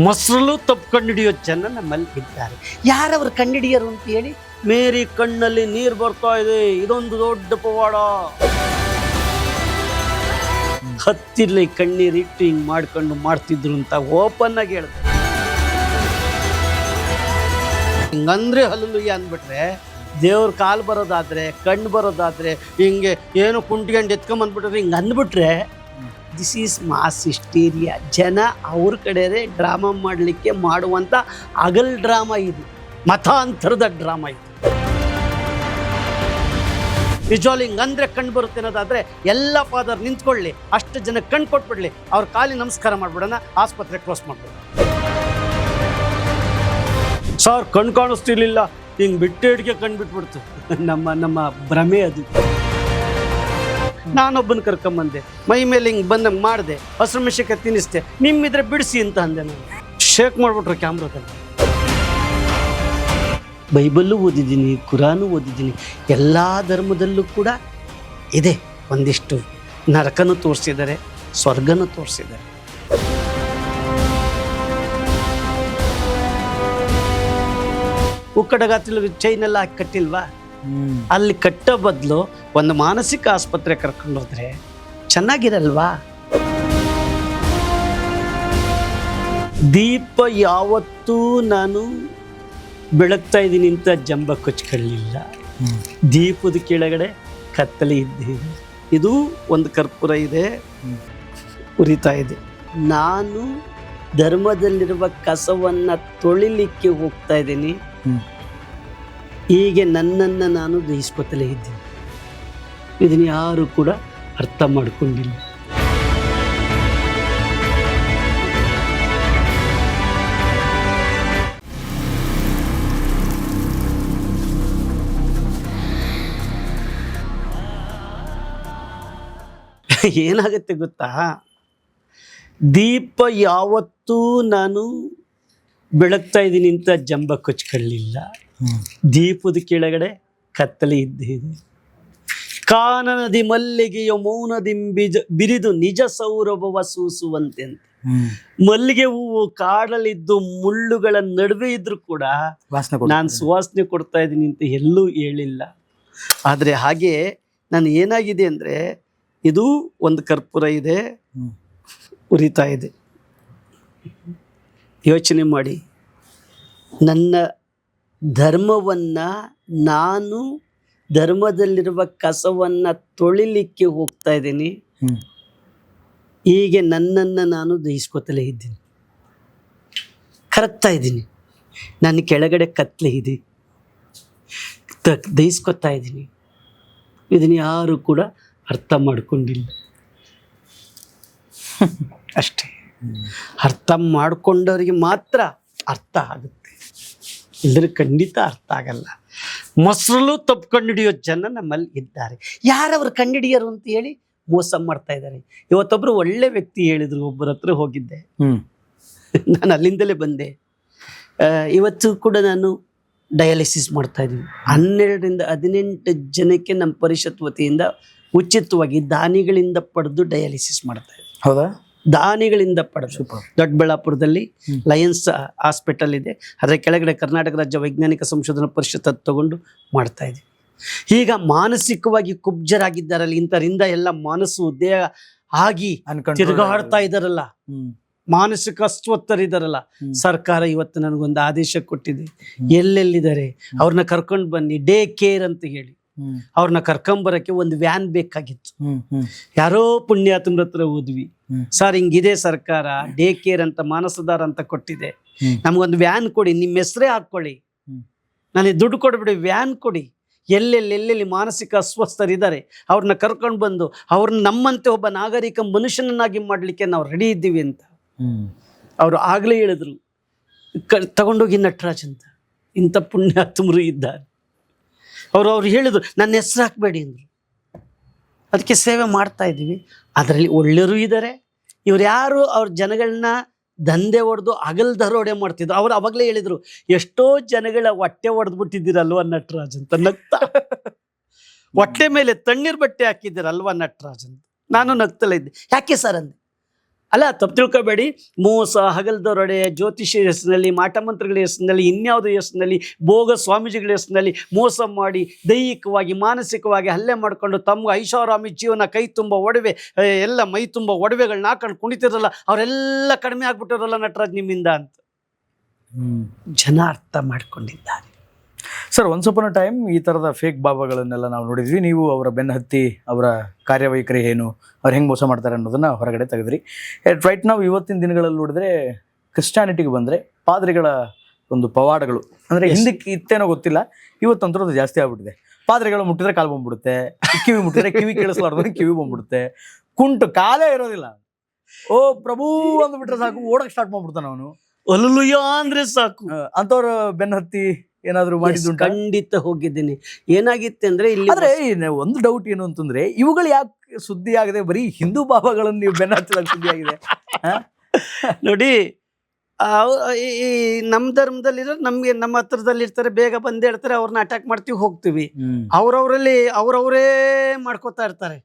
ಮೊಸರಲ್ಲೂ ತಪ್ಪು ಕಂಡುಹಿಡಿಯೋ ಜನ ನಮ್ಮಲ್ಲಿ ಇದ್ದಾರೆ. ಯಾರವರು ಕಂಡುಹಿಡಿಯರು ಅಂತ ಹೇಳಿ? ಮೇರಿ ಕಣ್ಣಲ್ಲಿ ನೀರು ಬರ್ತಾ ಇದೆ, ಇದೊಂದು ದೊಡ್ಡ ಪವಾಡ. ಹತ್ತಿರ್ಲಿ ಕಣ್ಣೀರಿಟ್ಟು ಹಿಂಗೆ ಮಾಡ್ಕೊಂಡು ಮಾಡ್ತಿದ್ರು ಅಂತ ಓಪನ್ ಆಗಿ ಹೇಳಿದ್ರು. ಹಿಂಗಂದ್ರೆ ಹಲ್ಲುಯ್ಯ ಅಂದ್ಬಿಟ್ರೆ, ದೇವ್ರ ಕಾಲು ಬರೋದಾದ್ರೆ, ಕಣ್ಣು ಬರೋದಾದ್ರೆ, ಹಿಂಗೆ ಏನು ಕುಂಟ್ಕೊಂಡು ಎತ್ಕೊಂಬಂದ್ಬಿಟ್ರೆ ಹಿಂಗೆ ಅಂದ್ಬಿಟ್ರೆ ದಿಸ್ ಈಸ್ ಮಾಸ್ ಹಿಸ್ಟೀರಿಯಾ. ಜನ ಅವ್ರ ಕಡೆಯೇ ಡ್ರಾಮಾ ಮಾಡಲಿಕ್ಕೆ ಮಾಡುವಂಥ ಅಗಲ್ ಡ್ರಾಮಾ ಇದು, ಮತಾಂತರದ ಡ್ರಾಮಾ ಇದು. ನಿಜವಾಗ್ಲೂ ಹಿಂಗಂದ್ರೆ ಕಣ್ಣು ಬರುತ್ತೆ ಅನ್ನೋದಾದರೆ ಎಲ್ಲ ಫಾದರ್ ನಿಂತ್ಕೊಳ್ಳಿ, ಅಷ್ಟು ಜನ ಕಣ್ಣು ಕೊಟ್ಬಿಡ್ಲಿ, ಅವ್ರ ಕಾಲಿ ನಮಸ್ಕಾರ ಮಾಡ್ಬಿಡೋಣ, ಆಸ್ಪತ್ರೆ ಕ್ಲೋಸ್ ಮಾಡ್ಬಿಡೋಣ. ಸರ್ ಕಣ್ಣು ಕಾಣಿಸ್ತಿರ್ಲಿಲ್ಲ, ಹಿಂಗೆ ಬಿಟ್ಟೇಡಿಗೆ ಕಣ್ಣು ಬಿಟ್ಬಿಡ್ತು. ನಮ್ಮ ಭ್ರಮೆ ಅದು. ನಾನೊಬ್ಬನ ಕರ್ಕೊಂಬಂದೆ, ಮೈ ಮೇಲೆ ಹಿಂಗೆ ಬಂದಂಗೆ ಮಾಡಿದೆ, ಹಸಿರು ಮೆಣಸಿನ್ಕಾಯಿ ತಿನ್ನಿಸ್ದೆ, ನಿಮ್ಮಿದ್ರೆ ಬಿಡಿಸಿ ಅಂತ ಅಂದೆ. ನಾನು ಶೇಕ್ ಮಾಡಿಬಿಟ್ರು ಕ್ಯಾಮ್ರಾದಲ್ಲಿ. ಬೈಬಲ್ಲು ಓದಿದ್ದೀನಿ, ಕುರಾನು ಓದಿದ್ದೀನಿ, ಎಲ್ಲ ಧರ್ಮದಲ್ಲೂ ಕೂಡ ಇದೆ. ಒಂದಿಷ್ಟು ನರಕನೂ ತೋರಿಸಿದ್ದಾರೆ, ಸ್ವರ್ಗನೂ ತೋರಿಸಿದ್ದಾರೆ. ಉಕ್ಕಡಗಾತಿಲ್ ಚೈನೆಲ್ಲ ಹಾಕಿ ಕಟ್ಟಿಲ್ವಾ? ಅಲ್ಲಿ ಕಟ್ಟೋ ಬದಲು ಒಂದು ಮಾನಸಿಕ ಆಸ್ಪತ್ರೆ ಕರ್ಕೊಂಡು ಹೋದ್ರೆ ಚೆನ್ನಾಗಿರಲ್ವಾ? ದೀಪ ಯಾವತ್ತೂ ನಾನು ಬೆಳಗ್ತಾ ಇದ್ದೀನಿ ಅಂತ ಜಂಬ ಕೊಚ್ಕೊಳ್ಳಿಲ್ಲ. ದೀಪದ ಕೆಳಗಡೆ ಕತ್ತಲೆ ಇದ್ದೇನೆ. ಇದು ಒಂದು ಕರ್ಪೂರ ಇದೆ, ಉರಿತಾ ಇದೆ. ನಾನು ಧರ್ಮದಲ್ಲಿರುವ ಕಸವನ್ನು ತೊಳಿಲಿಕ್ಕೆ ಹೋಗ್ತಾ ಇದ್ದೀನಿ. ಹೀಗೆ ನನ್ನನ್ನು ನಾನು ದಹಿಸ್ಕೊತಲೇ ಇದ್ದೀನಿ. ಇದನ್ನು ಯಾರು ಕೂಡ ಅರ್ಥ ಮಾಡಿಕೊಂಡಿಲ್ಲ. ಏನಾಗುತ್ತೆ ಗೊತ್ತಾ? ದೀಪ ಯಾವತ್ತೂ ನಾನು ಬೆಳಗ್ತಾ ಇದ್ದೀನಿ ಅಂತ ಜಂಬ ಕೊಚ್ಕೊಳ್ಳಿಲ್ಲ. ದೀಪದ ಕೆಳಗಡೆ ಕತ್ತಲೆ ಇದ್ದೇನೆ. ಕಾನನದಿ ಮಲ್ಲಿಗೆಯ ಮೌನದಿಂಬಿಜ ಬಿರಿದು ನಿಜ ಸೌರಭವ ಸೂಸುವಂತೆ ಅಂತ. ಮಲ್ಲಿಗೆ ಹೂವು ಕಾಡಲಿದ್ದು ಮುಳ್ಳುಗಳ ನಡುವೆ ಇದ್ರೂ ಕೂಡ ನಾನು ಸುವಾಸನೆ ಕೊಡ್ತಾ ಇದ್ದೀನಿ ಅಂತ ಎಲ್ಲೂ ಹೇಳಿಲ್ಲ. ಆದರೆ ಹಾಗೆ ನಾನು ಏನಾಗಿದೆ ಅಂದರೆ, ಇದು ಒಂದು ಕರ್ಪೂರ ಇದೆ, ಉರಿತಾ ಇದೆ. ಯೋಚನೆ ಮಾಡಿ, ನನ್ನ ಧರ್ಮವನ್ನು, ನಾನು ಧರ್ಮದಲ್ಲಿರುವ ಕಸವನ್ನು ತೊಳಿಲಿಕ್ಕೆ ಹೋಗ್ತಾ ಇದ್ದೀನಿ. ಹೀಗೆ ನನ್ನನ್ನು ನಾನು ದಹಿಸ್ಕೊತಲೇ ಇದ್ದೀನಿ, ಕರಗ್ತಾ ಇದ್ದೀನಿ. ನನ್ನ ಕೆಳಗಡೆ ಕತ್ತಲೆ ಇದೆ, ದಹಿಸ್ಕೊತಾ ಇದ್ದೀನಿ. ಇದನ್ನು ಯಾರು ಕೂಡ ಅರ್ಥ ಮಾಡಿಕೊಂಡಿಲ್ಲ. ಅಷ್ಟೇ. ಅರ್ಥ ಮಾಡಿಕೊಂಡವರಿಗೆ ಮಾತ್ರ ಅರ್ಥ ಆಗುತ್ತೆ, ಇಲ್ಲದ್ರೆ ಖಂಡಿತ ಅರ್ಥ ಆಗಲ್ಲ. ಮೊಸರಲ್ಲೂ ತಪ್ಪು ಕಂಡುಹಿಡಿಯೋ ಜನ ನಮ್ಮಲ್ಲಿ ಇದ್ದಾರೆ. ಯಾರವರು ಕಂಡುಹಿಡಿಯರು ಅಂತ ಹೇಳಿ ಮೋಸ ಮಾಡ್ತಾ ಇದ್ದಾರೆ. ಇವತ್ತೊಬ್ಬರು ಒಳ್ಳೆ ವ್ಯಕ್ತಿ ಹೇಳಿದ್ರು, ಒಬ್ಬರ ಹತ್ರ ಹೋಗಿದ್ದೆ, ನಾನು ಅಲ್ಲಿಂದಲೇ ಬಂದೆ. ಇವತ್ತು ಕೂಡ ನಾನು ಡಯಾಲಿಸಿಸ್ ಮಾಡ್ತಾ ಇದ್ದೀನಿ. 12 ರಿಂದ 18 ಜನಕ್ಕೆ ನಮ್ಮ ಪರಿಷತ್ ವತಿಯಿಂದ ಉಚಿತವಾಗಿ ದಾನಿಗಳಿಂದ ಪಡೆದು ಡಯಾಲಿಸಿಸ್ ಮಾಡ್ತಾ ಇದ್ದೀನಿ. ಹೌದಾ? ದಾನಿಗಳಿಂದ ಪಡೆದು. ದೊಡ್ಡಬಳ್ಳಾಪುರದಲ್ಲಿ ಲಯನ್ಸ್ ಹಾಸ್ಪಿಟಲ್ ಇದೆ, ಅದರ ಕೆಳಗಡೆ ಕರ್ನಾಟಕ ರಾಜ್ಯ ವೈಜ್ಞಾನಿಕ ಸಂಶೋಧನಾ ಪರಿಷತ್ ತಗೊಂಡು ಮಾಡ್ತಾ ಇದ್ದೀವಿ. ಈಗ ಮಾನಸಿಕವಾಗಿ ಕುಬ್ಜರಾಗಿದ್ದಾರಲ್ಲ, ಇಂಥರಿಂದ ಎಲ್ಲ ಮನಸ್ಸು ದೇಹ ಆಗಿ ತಿರುಗಾಡ್ತಾ ಇದ್ದಾರಲ್ಲ, ಮಾನಸಿಕ ಅಸ್ವಸ್ಥರಿದ್ದಾರಲ್ಲ, ಸರ್ಕಾರ ಇವತ್ತು ನನಗೊಂದು ಆದೇಶ ಕೊಟ್ಟಿದೆ. ಎಲ್ಲೆಲ್ಲಿದ್ದಾರೆ ಅವ್ರನ್ನ ಕರ್ಕೊಂಡು ಬನ್ನಿ, ಡೇ ಕೇರ್ ಅಂತ ಹೇಳಿ ಅವ್ರನ್ನ ಕರ್ಕೊಂಬರಕ್ಕೆ ಒಂದು ವ್ಯಾನ್ ಬೇಕಾಗಿತ್ತು. ಯಾರೋ ಪುಣ್ಯಾತ್ಮರ ಹತ್ರ ಹೋದ್ವಿ, ಸರ್ ಹಿಂಗಿದೆ ಸರ್ಕಾರ ಡೇ ಕೇರ್ ಅಂತ ಮಾನಸದಾರ ಅಂತ ಕೊಟ್ಟಿದೆ, ನಮ್ಗೊಂದು ವ್ಯಾನ್ ಕೊಡಿ, ನಿಮ್ಮ ಹೆಸರೇ ಹಾಕೊಳ್ಳಿ, ನನಗೆ ದುಡ್ಡು ಕೊಡ್ಬಿಡಿ, ವ್ಯಾನ್ ಕೊಡಿ. ಎಲ್ಲೆಲ್ಲಿ ಮಾನಸಿಕ ಅಸ್ವಸ್ಥರಿದ್ದಾರೆ ಅವ್ರನ್ನ ಕರ್ಕೊಂಡು ಬಂದು ಅವ್ರನ್ನ ನಮ್ಮಂತೆ ಒಬ್ಬ ನಾಗರಿಕ ಮನುಷ್ಯನನ್ನಾಗಿ ಮಾಡಲಿಕ್ಕೆ ನಾವು ರೆಡಿ ಇದ್ದೀವಿ ಅಂತ ಅವರು ಆಗಲೇ ಹೇಳಿದ್ರು. ತಗೊಂಡೋಗಿ ನಟರಾಜ್ ಅಂತ, ಇಂಥ ಪುಣ್ಯಾತ್ಮರು ಇದ್ದಾರೆ. ಅವ್ರು ಹೇಳಿದ್ರು, ನನ್ನ ಹೆಸರು ಹಾಕಬೇಡಿ ಅಂದರು. ಅದಕ್ಕೆ ಸೇವೆ ಮಾಡ್ತಾ ಇದ್ದೀವಿ. ಅದರಲ್ಲಿ ಒಳ್ಳೆಯರು ಇದ್ದಾರೆ. ಇವ್ರು ಯಾರು ಅವ್ರ ಜನಗಳನ್ನ ದಂಧೆ ಹೊಡೆದು ಅಗಲ್ ದರೋಡೆ ಮಾಡ್ತಿದ್ರು. ಅವ್ರು ಅವಾಗಲೇ ಹೇಳಿದರು, ಎಷ್ಟೋ ಜನಗಳ ಹೊಟ್ಟೆ ಹೊಡೆದ್ಬಿಟ್ಟಿದ್ದೀರಲ್ವ ನಟರಾಜ್ ಅಂತ ನಗ್ತಾ. ಹೊಟ್ಟೆ ಮೇಲೆ ತಣ್ಣೀರು ಬಟ್ಟೆ ಹಾಕಿದ್ದೀರಲ್ವ ನಟರಾಜ್ ಅಂತ. ನಾನು ನಗ್ತಲೇ ಇದ್ದೆ. ಯಾಕೆ ಸರ್ ಅಂದೆ. ಅಲ್ಲ, ತಪ್ಪು ತಿಳ್ಕೊಬೇಡಿ. ಮೋಸ, ಹಗಲ್ದೊರಡೆ, ಜ್ಯೋತಿಷಿ ಹೆಸರಿನಲ್ಲಿ, ಮಾಟಮಂತ್ರಗಳ ಹೆಸರಿನಲ್ಲಿ, ಇನ್ಯಾವುದೋ ಹೆಸರಿನಲ್ಲಿ, ಭೋಗ ಸ್ವಾಮೀಜಿಗಳ ಹೆಸರಿನಲ್ಲಿ ಮೋಸ ಮಾಡಿ ದೈಹಿಕವಾಗಿ ಮಾನಸಿಕವಾಗಿ ಹಲ್ಲೆ ಮಾಡಿಕೊಂಡು ತಮ್ಮ ಐಷಾರಾಮಿ ಜೀವನ, ಕೈ ತುಂಬ ಒಡವೆ, ಎಲ್ಲ ಮೈ ತುಂಬ ಒಡವೆಗಳನ್ನ ಹಾಕೊಂಡು ಕುಣಿತಿರಲ್ಲ, ಅವರೆಲ್ಲ ಕಡಿಮೆ ಆಗ್ಬಿಟ್ಟಿರಲ್ಲ ನಟರಾಜ್ ನಿಮ್ಮಿಂದ ಅಂತ ಜನ ಅರ್ಥ ಮಾಡ್ಕೊಂಡಿದ್ದಾರೆ. ಸರ್, ಒನ್ಸ್ ಅಪಾನ್ ಅ ಟೈಮ್ ಈ ಥರದ ಫೇಕ್ ಬಾಬಾಗಳನ್ನೆಲ್ಲ ನಾವು ನೋಡಿದ್ವಿ. ನೀವು ಅವರ ಬೆನ್ನ ಹತ್ತಿ ಅವರ ಕಾರ್ಯವೈಖರಿ ಏನು, ಅವ್ರು ಹೆಂಗೆ ಮೋಸ ಮಾಡ್ತಾರೆ ಅನ್ನೋದನ್ನು ಹೊರಗಡೆ ತೆಗೆದ್ರಿ. ರೈಟ್ ನಾವು ಇವತ್ತಿನ ದಿನಗಳಲ್ಲಿ ನೋಡಿದ್ರೆ ಕ್ರಿಶ್ಚಾನಿಟಿಗೆ ಬಂದರೆ ಪಾದ್ರಿಗಳ ಒಂದು ಪವಾಡಗಳು ಅಂದರೆ ಹಿಂದಕ್ಕೆ ಇತ್ತೇನೋ ಗೊತ್ತಿಲ್ಲ, ಇವತ್ತಂತೂ ಅದು ಜಾಸ್ತಿ ಆಗ್ಬಿಟ್ಟಿದೆ. ಪಾದ್ರಿಗಳು ಮುಟ್ಟಿದ್ರೆ ಕಾಲು ಬಂದ್ಬಿಡುತ್ತೆ, ಕಿವಿ ಮುಟ್ಟಿದ್ರೆ ಕಿವಿ ಕೇಳಿಸ್ಲಾರ್ದು ಕಿವಿ ಬಂದ್ಬಿಡುತ್ತೆ, ಕುಂಟು ಕಾಲೇ ಇರೋದಿಲ್ಲ. ಓ ಪ್ರಭು ಅಂದ್ಬಿಟ್ರೆ ಸಾಕು, ಓಡಕ್ಕೆ ಸ್ಟಾರ್ಟ್ ಮಾಡ್ಬಿಡ್ತಾನೆ ಅವನು. ಅಲ್ಲುಯ್ಯ ಅಂದ್ರೆ ಸಾಕು. ಅಂಥವ್ರ ಬೆನ್ನ ಹತ್ತಿ ಏನಾದ್ರು ಮಾಡಿದ್ದು ಖಂಡಿತ ಹೋಗಿದ್ದೀನಿ. ಏನಾಗಿತ್ತು ಅಂದ್ರೆ ಇಲ್ಲಿ ಆದ್ರೆ ಒಂದು ಡೌಟ್ ಏನು ಅಂತಂದ್ರೆ, ಇವುಗಳು ಯಾಕೆ ಸುದ್ದಿ ಆಗದೆ ಬರೀ ಹಿಂದೂ ಬಾಬಾಗಳನ್ನು ನೀವು ಬೆನ್ನ ಹತ್ತಿದಾಗ ಸುದ್ದಿ ಆಗಿದೆ? ನೋಡಿ, ಈ ನಮ್ಮ ಧರ್ಮದಲ್ಲಿರೋ ನಮ್ಗೆ ನಮ್ಮ ಹತ್ರದಲ್ಲಿ ಇರ್ತಾರೆ, ಬೇಗ ಬಂದು ಹೇಳ್ತಾರೆ, ಅವ್ರನ್ನ ಅಟ್ಯಾಕ್ ಮಾಡ್ತೀವಿ, ಹೋಗ್ತೀವಿ. ಅವ್ರವ್ರಲ್ಲಿ ಅವ್ರವರೇ ಮಾಡ್ಕೋತಾ ಇರ್ತಾರೆ.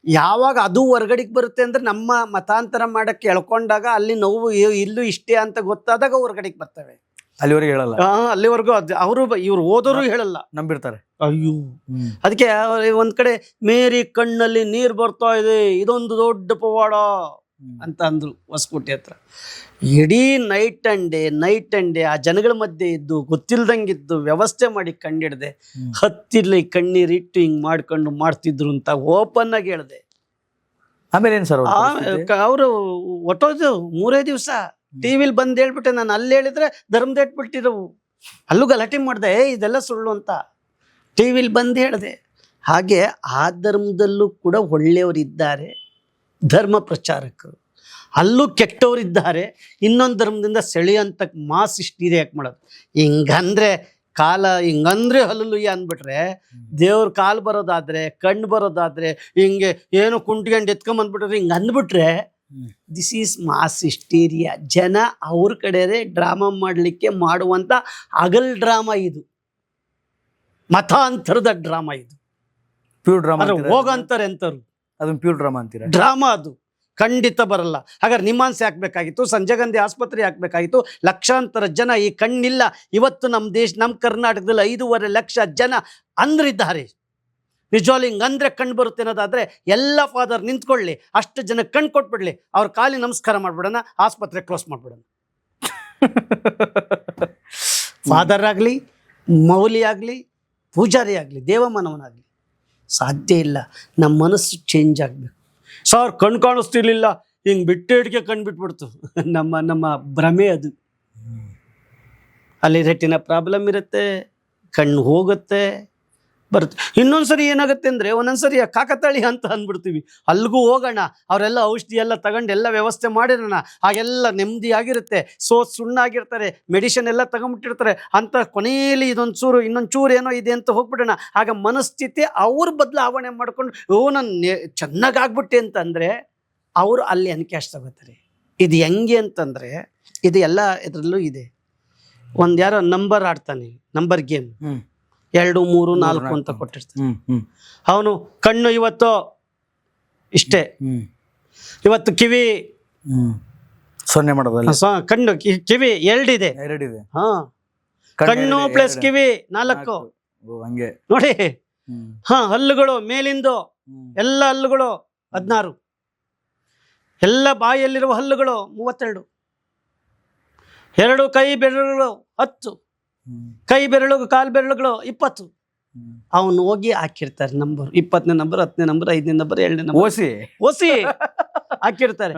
ಯಾವಾಗ ಅದು ಹೊರಗಡೆಗೆ ಬರುತ್ತೆ ಅಂದ್ರೆ ನಮ್ಮ ಮತಾಂತರ ಮಾಡಕ್ಕೆ ಎಳ್ಕೊಂಡಾಗ ಅಲ್ಲಿ ನೋವು ಇಲ್ಲೂ ಇಷ್ಟೇ ಅಂತ ಗೊತ್ತಾದಾಗ ಹೊರಗಡೆಗೆ ಬರ್ತವೆ. ಅಲ್ಲಿವರೆಗೆ ಹೇಳಲ್ಲ. ಅಲ್ಲಿವರೆಗೂ ಅವರು ಇವ್ರು ಓದೋರು ಹೇಳಲ್ಲ, ನಂಬಿರ್ತಾರೆ. ಅಯ್ಯೋ, ಅದಕ್ಕೆ ಒಂದ್ ಕಡೆ ಮೇರಿ ಕಣ್ಣಲ್ಲಿ ನೀರ್ ಬರ್ತಾ ಇದೆ, ಇದೊಂದು ದೊಡ್ಡ ಪವಾಡ ಅಂತ ಅಂದ್ರು ಹೊಸಕೋಟೆ ಹತ್ರ. ಇಡೀ ನೈಟ್ ಅಂಡ್ ಡೇ ಆ ಜನಗಳ ಮಧ್ಯೆ ಇದ್ದು ಗೊತ್ತಿಲ್ದಂಗಿದ್ದು ವ್ಯವಸ್ಥೆ ಮಾಡಿ ಕಂಡಿಡ್ದೆ, ಹತ್ತಿರ್ಲಿ ಕಣ್ಣೀರಿಟ್ಟು ಹಿಂಗ್ ಮಾಡ್ಕೊಂಡು ಮಾಡ್ತಿದ್ರು ಅಂತ ಓಪನ್ ಆಗಿ ಹೇಳ್ದೆ. ಆಮೇಲೆ ಏನ್ ಸರ್, ಅವರು ಒಟ್ಟೋದು 3 ದಿವಸ ಟಿವಿಲಿ ಬಂದ್ ಹೇಳ್ಬಿಟ್ಟೆ. ನಾನು ಅಲ್ಲಿ ಹೇಳಿದ್ರೆ ಧರ್ಮದ ಇಟ್ಬಿಟ್ಟಿರವು, ಅಲ್ಲೂ ಗಲಾಟೆ ಮಾಡ್ದೆ, ಇದೆಲ್ಲ ಸುಳ್ಳು ಅಂತ ಟಿವಿಲಿ ಬಂದು ಹೇಳ್ದೆ. ಹಾಗೆ ಆ ಧರ್ಮದಲ್ಲೂ ಕೂಡ ಒಳ್ಳೆಯವರಿದ್ದಾರೆ, ಧರ್ಮ ಪ್ರಚಾರಕರು, ಅಲ್ಲೂ ಕೆಟ್ಟವರಿದ್ದಾರೆ. ಇನ್ನೊಂದು ಧರ್ಮದಿಂದ ಸೆಳೆಯಂತ ಮಾಸ್ ಇಷ್ಟಿದೆ ಯಾಕೆ ಮಾಡೋದು? ಹಿಂಗಂದ್ರೆ ಕಾಲ, ಹಿಂಗಂದ್ರೆ ಹಲ್ಲುಯ್ಯ ಅಂದ್ಬಿಟ್ರೆ, ದೇವ್ರ ಕಾಲು ಬರೋದಾದ್ರೆ, ಕಣ್ಣು ಬರೋದಾದ್ರೆ, ಹಿಂಗೆ ಏನೋ ಕುಂಟ್ಕೊಂಡು ಎತ್ಕೊಂಬಂದ್ಬಿಟ್ರೆ, ಹಿಂಗೆ ಅಂದ್ಬಿಟ್ರೆ ದಿಸ್ ಈಸ್ ಮಾಸ್ ಹಿಸ್ಟೀರಿಯಾ. ಜನ ಅವ್ರ ಕಡೆಯೇ ಡ್ರಾಮಾ ಮಾಡಲಿಕ್ಕೆ ಮಾಡುವಂಥ ಹಗಲ್ ಡ್ರಾಮಾ ಇದು, ಮತಾಂತರದ ಡ್ರಾಮಾ ಇದು. ಪ್ಯೂರ್ ಡ್ರಾಮಾ ಹೋಗಂತಾರೆ ಎಂತರು, ಅದನ್ನ ಪ್ಯೂರ್ ಡ್ರಾಮಾ ಅಂತೀರ? ಡ್ರಾಮಾ ಅದು ಖಂಡಿತ ಬರಲ್ಲ. ಹಾಗಾದ್ರೆ ನಿಮ್ಮಾನ್ಸೆ ಹಾಕ್ಬೇಕಾಗಿತ್ತು, ಸಂಜಯ್ ಗಾಂಧಿ ಆಸ್ಪತ್ರೆ ಹಾಕ್ಬೇಕಾಗಿತ್ತು. ಲಕ್ಷಾಂತರ ಜನ, ಈ ಕಣ್ಣಿಲ್ಲ. ಇವತ್ತು ನಮ್ಮ ಕರ್ನಾಟಕದಲ್ಲಿ 5.5 ಲಕ್ಷ ಜನ ಅಂದ್ರಿದ್ದಾರೆ. ನಿಜವಾಗ್ಲೂ ಹಿಂಗಂದ್ರೆ ಕಣ್ಣು ಬರುತ್ತೆ ಅನ್ನೋದಾದ್ರೆ ಎಲ್ಲ ಫಾದರ್ ನಿಂತ್ಕೊಳ್ಳಿ, ಅಷ್ಟು ಜನ ಕಣ್ಣು ಕೊಟ್ಬಿಡ್ಲಿ, ಅವ್ರ ಕಾಲಿ ನಮಸ್ಕಾರ ಮಾಡ್ಬಿಡೋಣ, ಆಸ್ಪತ್ರೆ ಕ್ಲೋಸ್ ಮಾಡ್ಬಿಡೋಣ. ಫಾದರ್ ಆಗಲಿ, ಮೌಲಿ ಆಗಲಿ, ಪೂಜಾರಿ ಆಗಲಿ, ದೇವಮಾನವನಾಗಲಿ, ಸಾಧ್ಯ ಇಲ್ಲ. ನಮ್ಮ ಮನಸ್ಸು ಚೇಂಜ್ ಆಗಬೇಕು. ಸರ್ ಕಣ್ಣು ಕಾಣಿಸ್ತಿರ್ಲಿಲ್ಲ, ಹಿಂಗೆ ಬಿಟ್ಟಿಡ್ಕೆ ಕಣ್ಣು ಬಿಟ್ಬಿಡ್ತು, ನಮ್ಮ ಭ್ರಮೆ ಅದು. ಅಲ್ಲಿ ರೆಟಿನ ಪ್ರಾಬ್ಲಮ್ ಇರುತ್ತೆ, ಕಣ್ಣು ಹೋಗುತ್ತೆ, ಬರುತ್ತೆ. ಇನ್ನೊಂದ್ಸರಿ ಏನಾಗುತ್ತೆ ಅಂದರೆ, ಒಂದೊಂದ್ಸರಿ ಕಾಕತಾಳಿ ಅಂತ ಅಂದ್ಬಿಡ್ತೀವಿ, ಅಲ್ಲಿಗೂ ಹೋಗೋಣ, ಅವರೆಲ್ಲ ಔಷಧಿ ಎಲ್ಲ ತಗೊಂಡು ಎಲ್ಲ ವ್ಯವಸ್ಥೆ ಮಾಡಿರೋಣ, ಹಾಗೆಲ್ಲ ನೆಮ್ಮದಿಯಾಗಿರುತ್ತೆ. ಸುಣ್ಣಾಗಿರ್ತಾರೆ, ಮೆಡಿಸಿನ್ ಎಲ್ಲ ತಗೊಂಡ್ಬಿಟ್ಟಿರ್ತಾರೆ ಅಂತ. ಕೊನೆಯಲ್ಲಿ ಇನ್ನೊಂದು ಚೂರು ಏನೋ ಇದೆ ಅಂತ ಹೋಗ್ಬಿಡೋಣ. ಆಗ ಮನಸ್ಥಿತಿ ಅವ್ರ ಬದಲಾವಣೆ ಮಾಡ್ಕೊಂಡು, ನಾನು ಚೆನ್ನಾಗಾಗ್ಬಿಟ್ಟೆ ಅಂತಂದರೆ ಅವರು ಅಲ್ಲಿ ಅನ್ಕ್ಯಾಶ್ ತಗೋತಾರೆ. ಇದು ಹೆಂಗೆ ಅಂತಂದರೆ, ಇದು ಎಲ್ಲ ಇದರಲ್ಲೂ ಇದೆ. ಒಂದು ಯಾರೋ ನಂಬರ್ ಆಡ್ತಾನೆ, ನಂಬರ್ ಗೇಮ್, 2, 3, 4 ಅಂತ ಕೊಟ್ಟಿರ್ತಾನೆ. ಅವನು ಕಣ್ಣು ಇವತ್ತು ಇಷ್ಟೇ, ಇವತ್ತು ಕಿವಿ 0 ಮಾಡೋದಲ್ಲ, ಕಣ್ಣು ಕಿವಿ 2 ಇದೆ, ಹಾ, ಕಣ್ಣು ಪ್ಲಸ್ ಕಿವಿ 4, ಹಂಗೆ ನೋಡಿ. ಹಾ, ಹಲ್ಲುಗಳು ಮೇಲಿಂದು ಎಲ್ಲ ಹಲ್ಲುಗಳು 16, ಎಲ್ಲ ಬಾಯಿಯಲ್ಲಿರುವ ಹಲ್ಲುಗಳು 32, 2 ಕೈ ಬೆರಳುಗಳು 10, ಕೈ ಬೆರಳು ಕಾಲು ಬೆರಳುಗಳು 20. ಅವನು ಹೋಗಿ ಹಾಕಿರ್ತಾರೆ ನಂಬರ್, 20ನೇ ನಂಬರ್, 10ನೇ ನಂಬರ್, 5ನೇ ನಂಬರ್, 7ನೇ ನಂಬರ್ ಓಸಿ ಹಾಕಿರ್ತಾರೆ.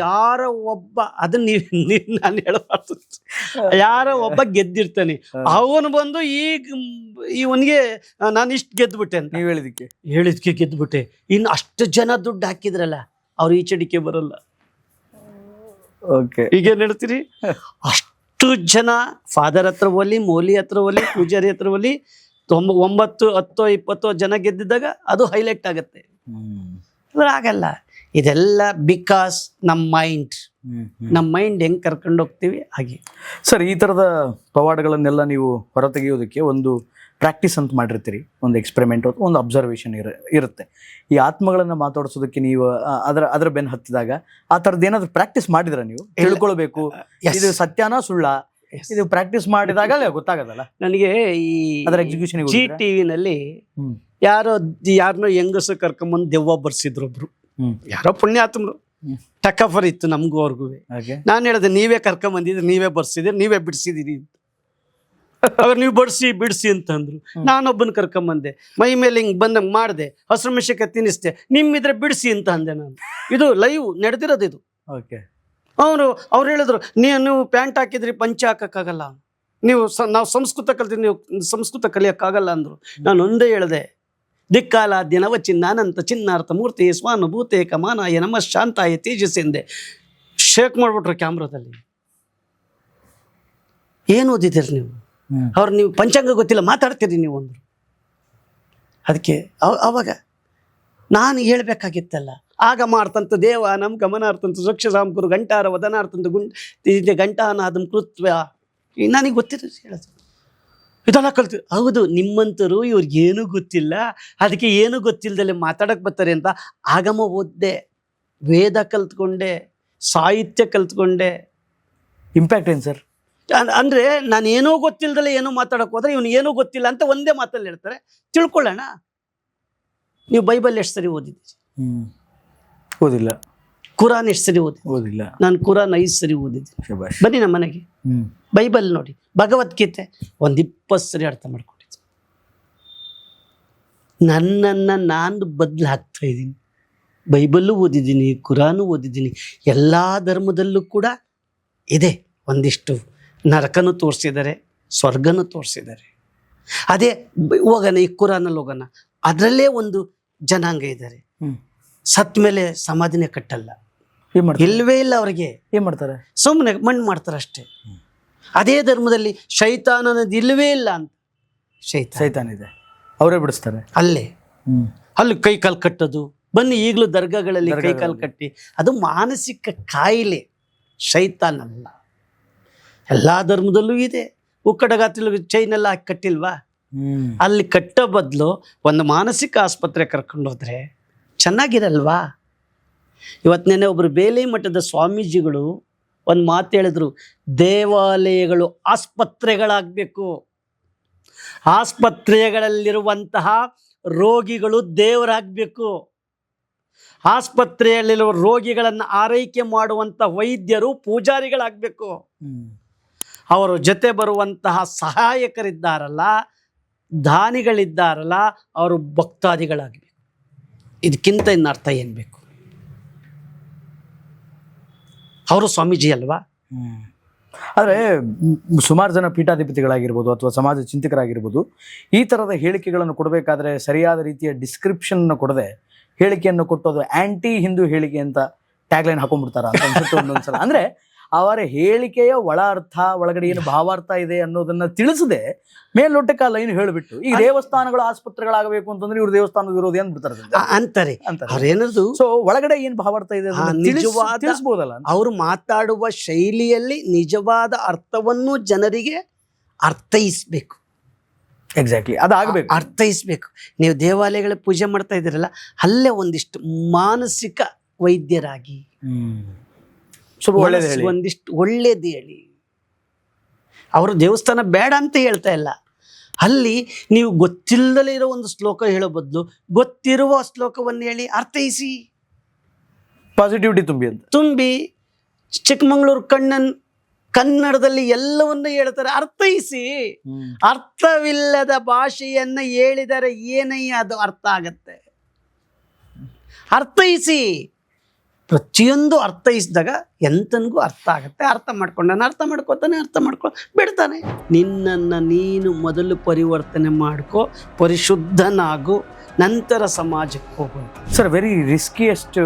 ಯಾರೋ ಒಬ್ಬ, ಅದನ್ನ ನಾನು ಹೇಳಬಾರ್ದು, ಯಾರೋ ಒಬ್ಬ ಗೆದ್ದಿರ್ತಾನೆ, ಅವನು ಬಂದು ಇವನಿಗೆ ನಾನು ಇಷ್ಟು ಗೆದ್ಬಿಟ್ಟೆ ಅಂತ ನೀವು ಹೇಳಿದ್ಕೆ ಗೆದ್ಬಿಟ್ಟೆ. ಇನ್ನು ಅಷ್ಟು ಜನ ದುಡ್ಡು ಹಾಕಿದ್ರಲ್ಲ, ಅವ್ರು ಈಚಡಿಕೆ ಬರಲ್ಲ. ಈಗೇನು ಹೇಳ್ತೀರಿ? ಅಷ್ಟು ಜನ ಫಾದರ್ ಹತ್ರ ಒಲಿ, ಮೌಲಿ ಹತ್ರ ಒಲಿ, ಪೂಜಾರಿ ಹತ್ರ ಒಲಿ, 9, 10, 20 ಜನ ಗೆದ್ದಿದ್ದಾಗ ಅದು ಹೈಲೈಟ್ ಆಗುತ್ತೆ. ಆಗಲ್ಲ. ಇದೆಲ್ಲ ಬಿಕಾಸ್ ನಮ್ಮ ಮೈಂಡ್ ಹೆಂಗೆ ಕರ್ಕೊಂಡು ಹೋಗ್ತೀವಿ ಹಾಗೆ. ಸರ್, ಈ ಥರದ ಪವಾಡಗಳನ್ನೆಲ್ಲ ನೀವು ಹೊರತೆಗೆಯೋದಕ್ಕೆ ಒಂದು ಪ್ರಾಕ್ಟೀಸ್ ಅಂತ ಮಾಡಿರ್ತೀರಿ, ಒಂದು ಎಕ್ಸ್ಪೆರಿಮೆಂಟ್, ಒಂದು ಅಬ್ಸರ್ವೇಷನ್ ಇರುತ್ತೆ. ಈ ಆತ್ಮಗಳನ್ನು ಮಾತಾಡಿಸೋದಕ್ಕೆ ನೀವು ಅದರ ಬೆನ್ನು ಹತ್ತಿದಾಗ ಆ ಥರದ್ದು ಏನಾದರೂ ಪ್ರಾಕ್ಟೀಸ್ ಮಾಡಿದ್ರ ನೀವು? ತಿಳ್ಕೊಳ್ಬೇಕು ಇದು ಸತ್ಯನಾ ಸುಳ್ಳ, ಇದು ಪ್ರಾಕ್ಟೀಸ್ ಮಾಡಿದಾಗ ಗೊತ್ತಾಗದಲ್ಲ ನನಗೆ. ಈ ಅದರ ಎಕ್ಸಿಕ್ಯೂಷನ್ ಜಿ ಟಿವಿನಲ್ಲಿ ಯಾರನ್ನೋ ಹೆಂಗಸು ಕರ್ಕೊಂಬಂದು ದೆವ್ವ ಬರ್ಸಿದ್ರು ಒಬ್ರು, ಯಾರೋ ಪುಣ್ಯಾತ್ಮರು. ಟಕಫರ್ ಇತ್ತು ನಮಗೂ ಅವ್ರಿಗೂ. ನಾನು ಹೇಳಿದೆ, ನೀವೇ ಕರ್ಕೊಂಬಂದಿದ್ರಿ, ನೀವೇ ಬರ್ಸಿದ್ರಿ, ನೀವೇ ಬಿಡಿಸಿದಿರಿ ಅಂತ. ಅವ್ರು ನೀವು ಬಿಡಿಸಿ ಅಂತಂದ್ರು. ನಾನೊಬ್ಬನ ಕರ್ಕೊಂಬಂದೆ, ಮೈ ಮೇಲೆ ಹಿಂಗ್ ಬಂದಂಗೆ ಮಾಡಿದೆ, ಹಸಿರು ಮೆಣಸಿನಕಾಯಿ ತಿನ್ನಿಸ್ದೆ, ನಿಮ್ಮಿದ್ರೆ ಬಿಡಿಸಿ ಅಂತ ಅಂದೆ ನಾನು. ಇದು ಲೈವ್ ನಡೆದಿರೋದು ಇದು. ಅವ್ರು ಹೇಳಿದ್ರು, ನೀವು ಪ್ಯಾಂಟ್ ಹಾಕಿದ್ರಿ ಪಂಚೆ ಹಾಕಕ್ಕಾಗಲ್ಲ, ನಾವು ಸಂಸ್ಕೃತ ಕಲ್ತಿದ್ವಿ, ನೀವು ಸಂಸ್ಕೃತ ಕಲಿಯಕ್ಕಾಗಲ್ಲ ಅಂದ್ರು. ನಾನು ಒಂದೇ ಹೇಳಿದೆ, ದಿಕ್ಕಾಲ ದಿನವ ಚಿನ್ನಾನಂತ ಚಿನ್ನಾರ್ಥ ಮೂರ್ತಿ ಸ್ವಾನುಭೂತೆ ಕಮಾನಾಯ ನಮ ಶಾಂತಾಯ ತೇಜಸ್ಸೆಂದೆ. ಶೇಕ್ ಮಾಡ್ಬಿಟ್ರು ಕ್ಯಾಮ್ರಾದಲ್ಲಿ. ಏನು ಓದಿದ್ದೀರಿ ನೀವು? ನೀವು ಪಂಚಾಂಗ ಗೊತ್ತಿಲ್ಲ ಮಾತಾಡ್ತೀರಿ ನೀವು ಅಂದರು. ಅದಕ್ಕೆ ಅವಾಗ ನಾನು ಹೇಳ್ಬೇಕಾಗಿತ್ತಲ್ಲ, ಆಗ ಮಾಡ್ತಂತ ದೇವ ನಮ್ ಗಮನಾರ್ಥಂತ ಸ್ವಕ್ಷರಾಮ್ ಗುರು ಗಂಟಾರ ವದನಾರ್ಥಂತ ಗಂಟಾನಾದಂ ಕೃತ್ವ. ನನಗೆ ಗೊತ್ತಿರ ಹೇಳೋದು ಇದೆಲ್ಲ ಕಲ್ತು. ಹೌದು, ನಿಮ್ಮಂತರು ಇವ್ರಿಗೇನು ಗೊತ್ತಿಲ್ಲ, ಅದಕ್ಕೆ ಏನು ಗೊತ್ತಿಲ್ಲದಲ್ಲೇ ಮಾತಾಡಕ್ಕೆ ಬರ್ತಾರೆ ಅಂತ ಆಗಮ ಓದ್ದೆ, ವೇದ ಕಲ್ತ್ಕೊಂಡೆ, ಸಾಹಿತ್ಯ ಕಲ್ತ್ಕೊಂಡೆ. ಇಂಪ್ಯಾಕ್ಟ್ ಏನು ಸರ್? ಅಂದರೆ ನಾನು ಏನೋ ಗೊತ್ತಿಲ್ಲದಲ್ಲೇ ಏನೋ ಮಾತಾಡೋಕೆ ಹೋದ್ರೆ ಇವನು ಏನೂ ಗೊತ್ತಿಲ್ಲ ಅಂತ ಒಂದೇ ಮಾತಲ್ಲಿ ಹೇಳ್ತಾರೆ. ತಿಳ್ಕೊಳ್ಳೋಣ. ನೀವು ಬೈಬಲ್ ಎಷ್ಟು ಸರಿ ಓದಿದ್ದೀರಿ? ಓದಿಲ್ಲ. ಕುರಾನ್ ಎಷ್ಟು ಸರಿ ಓದಿಲ್ಲ? ನಾನು ಕುರಾನ್ 5 ಸರಿ ಓದಿದ್ದೀನಿ. ಬನ್ನಿ ನಮ್ಮ ಮನೆಗೆ, ಬೈಬಲ್ ನೋಡಿ. ಭಗವದ್ಗೀತೆ 20 ಸರಿ ಅರ್ಥ ಮಾಡ್ಕೊಂಡಿದ್ದೆ. ನನ್ನನ್ನು ನಾನು ಬದಲು ಹಾಕ್ತಾ ಇದ್ದೀನಿ. ಬೈಬಲ್ಲು ಓದಿದ್ದೀನಿ, ಕುರಾನು ಓದಿದ್ದೀನಿ. ಎಲ್ಲ ಧರ್ಮದಲ್ಲೂ ಕೂಡ ಇದೆ. ಒಂದಿಷ್ಟು ನರಕನೂ ತೋರಿಸಿದ್ದಾರೆ, ಸ್ವರ್ಗನೂ ತೋರಿಸಿದ್ದಾರೆ. ಅದೇ ಹೋಗೋಣ, ಈ ಕುರಾನಲ್ಲಿ ಹೋಗೋಣ, ಅದರಲ್ಲೇ ಒಂದು ಜನಾಂಗ ಇದ್ದಾರೆ, ಸತ್ ಮೇಲೆ ಸಮಾಧಿನೇ ಕಟ್ಟಲ್ಲ. ಇಲ್ವೇ ಇಲ್ಲ ಅವ್ರಿಗೆ. ಏನ್ ಮಾಡ್ತಾರೆ? ಸುಮ್ಮನೆ ಮಣ್ಣು ಮಾಡ್ತಾರೆ ಅಷ್ಟೇ. ಅದೇ ಧರ್ಮದಲ್ಲಿ ಶೈತಾನ ಅನ್ನೋದು ಇಲ್ವೇ ಇಲ್ಲ ಅಂತ. ಶೈತಾನ್ ಇದೆ, ಅವರೇ ಬಿಡಿಸ್ತಾರೆ. ಅಲ್ಲಿ ಕೈ ಕಾಲು ಕಟ್ಟೋದು. ಬನ್ನಿ, ಈಗಲೂ ದರ್ಗಾಗಳಲ್ಲಿ ಕೈ ಕಾಲು ಕಟ್ಟಿ, ಅದು ಮಾನಸಿಕ ಕಾಯಿಲೆ, ಶೈತಾನ್ ಅಲ್ಲ. ಎಲ್ಲ ಧರ್ಮದಲ್ಲೂ ಇದೆ. ಉಕ್ಕಡಗಾತಿಲ್ ಚೈನೆಲ್ಲ ಹಾಕಿ ಕಟ್ಟಿಲ್ವಾ? ಅಲ್ಲಿ ಕಟ್ಟೋ ಬದಲು ಒಂದು ಮಾನಸಿಕ ಆಸ್ಪತ್ರೆ ಕರ್ಕೊಂಡು ಹೋದ್ರೆ ಚೆನ್ನಾಗಿರಲ್ವಾ? ಇವತ್ತಿನೇನೆ ಒಬ್ಬರು ಬೇಲಿ ಮಠದ ಸ್ವಾಮೀಜಿಗಳು ಒಂದು ಮಾತು ಹೇಳಿದ್ರು, ದೇವಾಲಯಗಳು ಆಸ್ಪತ್ರೆಗಳಾಗಬೇಕು. ಆಸ್ಪತ್ರೆಗಳಲ್ಲಿರುವಂತಹ ರೋಗಿಗಳು ದೇವರಾಗಬೇಕು. ಆಸ್ಪತ್ರೆಯಲ್ಲಿರುವ ರೋಗಿಗಳನ್ನು ಆರೈಕೆ ಮಾಡುವಂಥ ವೈದ್ಯರು ಪೂಜಾರಿಗಳಾಗಬೇಕು. ಅವರ ಜೊತೆ ಬರುವಂತಹ ಸಹಾಯಕರಿದ್ದಾರಲ್ಲ, ದಾನಿಗಳಿದ್ದಾರಲ್ಲ, ಅವರು ಭಕ್ತಾದಿಗಳಾಗಬೇಕು. ಇದಕ್ಕಿಂತ ಇನ್ನು ಅರ್ಥ ಏನು ಬೇಕು? ಅವರು ಸ್ವಾಮೀಜಿ ಅಲ್ವಾ? ಆದರೆ ಸುಮಾರು ಜನ ಪೀಠಾಧಿಪತಿಗಳಾಗಿರ್ಬೋದು ಅಥವಾ ಸಮಾಜ ಚಿಂತಕರಾಗಿರ್ಬೋದು, ಈ ಥರದ ಹೇಳಿಕೆಗಳನ್ನು ಕೊಡಬೇಕಾದ್ರೆ ಸರಿಯಾದ ರೀತಿಯ ಡಿಸ್ಕ್ರಿಪ್ಷನ್ನ ಕೊಡದೆ ಹೇಳಿಕೆಯನ್ನು ಕೊಟ್ಟೋದು ಆ್ಯಂಟಿ ಹಿಂದೂ ಹೇಳಿಕೆ ಅಂತ ಟ್ಯಾಗ್ಲೈನ್ ಹಾಕೊಂಡ್ಬಿಡ್ತಾರ ಅಂತ ಅನ್ಸುತ್ತೆ ಒಂದೊಂದ್ಸಲ. ಅಂದರೆ ಅವರ ಹೇಳಿಕೆಯ ಒಳ ಅರ್ಥ, ಒಳಗಡೆ ಏನು ಭಾವಾರ್ಥ ಇದೆ ಅನ್ನೋದನ್ನ ತಿಳಿಸದೆ ಮೇಲ್ನೋಟಕ್ಕೆ ಆ ಲೈನ್ ಹೇಳಿಬಿಟ್ಟು ಈ ದೇವಸ್ಥಾನಗಳು ಆಸ್ಪತ್ರೆಗಳಾಗಬೇಕು ಅಂತಂದ್ರೆ ಇವ್ರು ದೇವಸ್ಥಾನದ ವಿರೋಧಿ ಅಂತಾರೆ. ಸೊ ಒಳಗಡೆ ಏನ್ ಭಾವಾರ್ಥ ಇದೆ ತಿಳಿಸಬಹುದಲ್ಲ. ಅವರು ಮಾತಾಡುವ ಶೈಲಿಯಲ್ಲಿ ನಿಜವಾದ ಅರ್ಥವನ್ನು ಜನರಿಗೆ ಅರ್ಥೈಸ್ಬೇಕು. ಎಕ್ಸಾಕ್ಟ್ಲಿ, ಅದಾಗಬೇಕು, ಅರ್ಥೈಸ್ಬೇಕು. ನೀವು ದೇವಾಲಯಗಳ ಪೂಜೆ ಮಾಡ್ತಾ ಇದ್ದೀರಲ್ಲ, ಅಲ್ಲೇ ಒಂದಿಷ್ಟು ಮಾನಸಿಕ ವೈದ್ಯರಾಗಿ ಒಂದಿಷ್ಟು ಒಳ್ಳೇದು ಹೇಳಿ. ಅವರು ದೇವಸ್ಥಾನ ಬೇಡ ಅಂತ ಹೇಳ್ತಾ ಇಲ್ಲ. ಅಲ್ಲಿ ನೀವು ಗೊತ್ತಿಲ್ಲದಲೇ ಇರೋ ಒಂದು ಶ್ಲೋಕ ಹೇಳೋ ಬದಲು ಗೊತ್ತಿರುವ ಶ್ಲೋಕವನ್ನು ಹೇಳಿ ಅರ್ಥೈಸಿ, ಪಾಸಿಟಿವಿಟಿ ತುಂಬಿ. ಚಿಕ್ಕಮಗಳೂರು ಕನ್ನಡದಲ್ಲಿ ಎಲ್ಲವನ್ನು ಹೇಳ್ತಾರೆ, ಅರ್ಥೈಸಿ. ಅರ್ಥವಿಲ್ಲದ ಭಾಷೆಯನ್ನು ಹೇಳಿದರೆ ಏನಯ್ಯ ಅದು ಅರ್ಥ ಆಗತ್ತೆ? ಅರ್ಥೈಸಿ. ಪ್ರತಿಯೊಂದು ಅರ್ಥೈಸಿದಾಗ ಎಂತನಿಗೂ ಅರ್ಥ ಆಗತ್ತೆ. ಅರ್ಥ ಮಾಡ್ಕೊತಾನೆ ಬಿಡ್ತಾನೆ. ನಿನ್ನನ್ನು ನೀನು ಮೊದಲು ಪರಿವರ್ತನೆ ಮಾಡ್ಕೋ, ಪರಿಶುದ್ಧನಾಗು, ನಂತರ ಸಮಾಜಕ್ಕೆ ಹೋಗು. ಸರ್, ವೆರಿ ರಿಸ್ಕಿಯೆಸ್ಟ್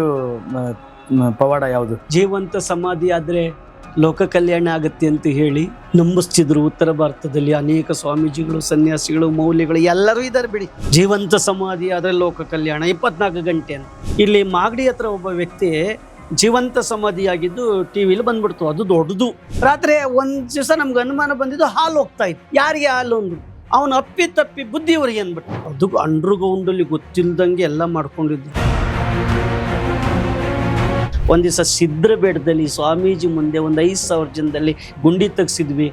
ಪವಾಡ ಯಾವುದು? ಜೀವಂತ ಸಮಾಧಿ ಆದರೆ ಲೋಕ ಕಲ್ಯಾಣ ಆಗುತ್ತೆ ಅಂತ ಹೇಳಿ ನಂಬಿಸ್ತಿದ್ರು. ಉತ್ತರ ಭಾರತದಲ್ಲಿ ಅನೇಕ ಸ್ವಾಮೀಜಿಗಳು, ಸನ್ಯಾಸಿಗಳು, ಮೌಲ್ಯಗಳು ಎಲ್ಲರೂ ಇದ್ದಾರೆ ಬಿಡಿ. ಜೀವಂತ ಸಮಾಧಿ ಆದರೆ ಲೋಕ ಕಲ್ಯಾಣ 24 ಗಂಟೆ ಅಂತ. ಇಲ್ಲಿ ಮಾಗಡಿ ಹತ್ರ ಒಬ್ಬ ವ್ಯಕ್ತಿ ಜೀವಂತ ಸಮಾಧಿಯಾಗಿದ್ದು ಟಿವಿಲಿ ಬಂದ್ಬಿಡ್ತು. ಅದು ದೊಡ್ಡದು. ರಾತ್ರಿ ಒಂದ್ ದಿವಸ ನಮ್ಗೆ ಅನುಮಾನ ಬಂದಿದ್ದು ಹಾಲು ಹೋಗ್ತಾ ಇತ್ತು. ಯಾರಿಗೆ ಹಾಲು ಅಂದ್ರು. ಅವನು ಅಪ್ಪಿ ತಪ್ಪಿ ಬುದ್ಧಿಯವರಿಗೆ ಅಂದ್ಬಿಟ್ಟು ಅದು ಅಂಡರ್ಗ್ರೌಂಡಲ್ಲಿ ಗೊತ್ತಿಲ್ದಂಗೆ ಎಲ್ಲ ಮಾಡ್ಕೊಂಡಿದ್ದು. ಒಂದ್ ದಿವಸ ಸಿದ್ರಬೇಡದಲ್ಲಿ ಸ್ವಾಮೀಜಿ ಮುಂದೆ ಒಂದು 5,000 ಜನದಲ್ಲಿ ಗುಂಡಿ ತೆಗ್ಸಿದ್ವಿ.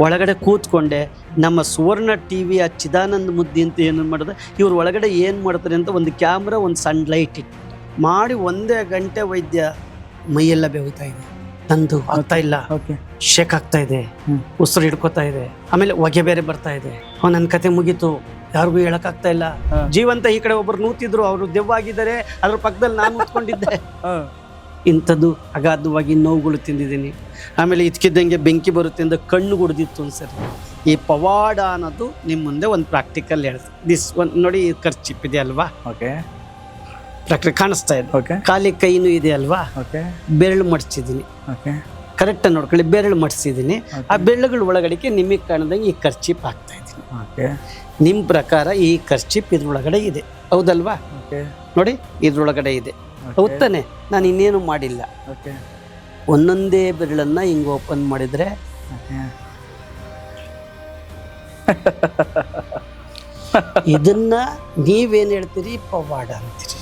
ಒಳಗಡೆ ಕೂತ್ಕೊಂಡೆ. ನಮ್ಮ ಸುವರ್ಣ ಟಿವಿ ಆ ಚಿದಾನಂದ ಮುದ್ದಿ ಅಂತ ಏನು ಮಾಡಿದೆ, ಇವ್ರು ಒಳಗಡೆ ಏನು ಮಾಡ್ತಾರೆ ಅಂತ ಒಂದು ಕ್ಯಾಮ್ರಾ, ಒಂದು ಸಣ್ಣ ಲೈಟ್ ಇಟ್ಟು ಮಾಡಿ 1 ಗಂಟೆ ವೈದ್ಯ ಮೈಯೆಲ್ಲ ಬೆವೀತಾ ಇದೆ. ನಂದು ಆಗ್ತಾ ಇಲ್ಲ, ಶೇಕ್ ಆಗ್ತಾ ಇದೆ, ಉಸಿರು ಹಿಡ್ಕೋತಾ ಇದೆ, ಆಮೇಲೆ ಹೊಗೆ ಬೇರೆ ಬರ್ತಾ ಇದೆ. ನನ್ನ ಕತೆ ಮುಗೀತು, ಯಾರಿಗೂ ಹೇಳಕ್ಕಾಗ್ತಾ ಇಲ್ಲ. ಜೀವಂತ ಈ ಕಡೆ ಒಬ್ಬರು ನೂತಿದ್ರು, ಅವರು ದೆವ್ವಾಗಿದ್ದಾರೆ, ಅದ್ರ ಪಕ್ಕದಲ್ಲಿ ನಾನು ಕೂತ್ಕೊಂಡಿದ್ದೆ. ಇಂಥದ್ದು ಅಗಾಧವಾಗಿ ನೋವುಗಳು ತಿಂದಿದ್ದೀನಿ. ಆಮೇಲೆ ಇದ್ಕಿದ್ದಂಗೆ ಬೆಂಕಿ ಬರುತ್ತೆ ಅಂತ ಕಣ್ಣು ಗುಡ್ದಿತ್ತು ಒಂದ್ಸರಿ. ಈ ಪವಾಡ ಅನ್ನೋದು ನಿಮ್ಮ ಮುಂದೆ ಒಂದು ಪ್ರಾಕ್ಟಿಕಲ್ ಹೇಳ್ತೀನಿ. ದಿಸ್ ಒಂದು ನೋಡಿ, ಖರ್ಚಿಪ್ ಇದೆ ಅಲ್ವಾ, ಪ್ರಾಕ್ಟಿಕಲ್ ಕಾಣಿಸ್ತಾ ಇದೆ. ಖಾಲಿ ಕೈನೂ ಇದೆ ಅಲ್ವಾ, ಬೆರಳು ಮಡ್ಚಿದ್ದೀನಿ. ಕರೆಕ್ಟ್ ನೋಡ್ಕೊಳ್ಳಿ, ಬೆರಳು ಮಡ್ಸಿದ್ದೀನಿ. ಆ ಬೆರಳುಗಳ ಒಳಗಡೆಗೆ ನಿಮಗೆ ಕಾಣದಂಗೆ ಈ ಖರ್ಚಿಪ್ ಹಾಕ್ತಾ ಇದ್ದೀನಿ. ನಿಮ್ಮ ಪ್ರಕಾರ ಈ ಖರ್ಚಿಪ್ ಇದ್ರೊಳಗಡೆ ಇದೆ, ಹೌದಲ್ವಾ? ನೋಡಿ, ಇದ್ರೊಳಗಡೆ ಇದೆ, ಹೌದ್ ತಾನೆ? ನಾನು ಇನ್ನೇನು ಮಾಡಿಲ್ಲ. ಒಂದೊಂದೇ ಬೆರಳನ್ನ ಹಿಂಗೆ ಓಪನ್ ಮಾಡಿದ್ರೆ ಇದನ್ನ ನೀವೇನು ಹೇಳ್ತೀರಿ? ಪವಾಡ ಅಂತೀರಿ.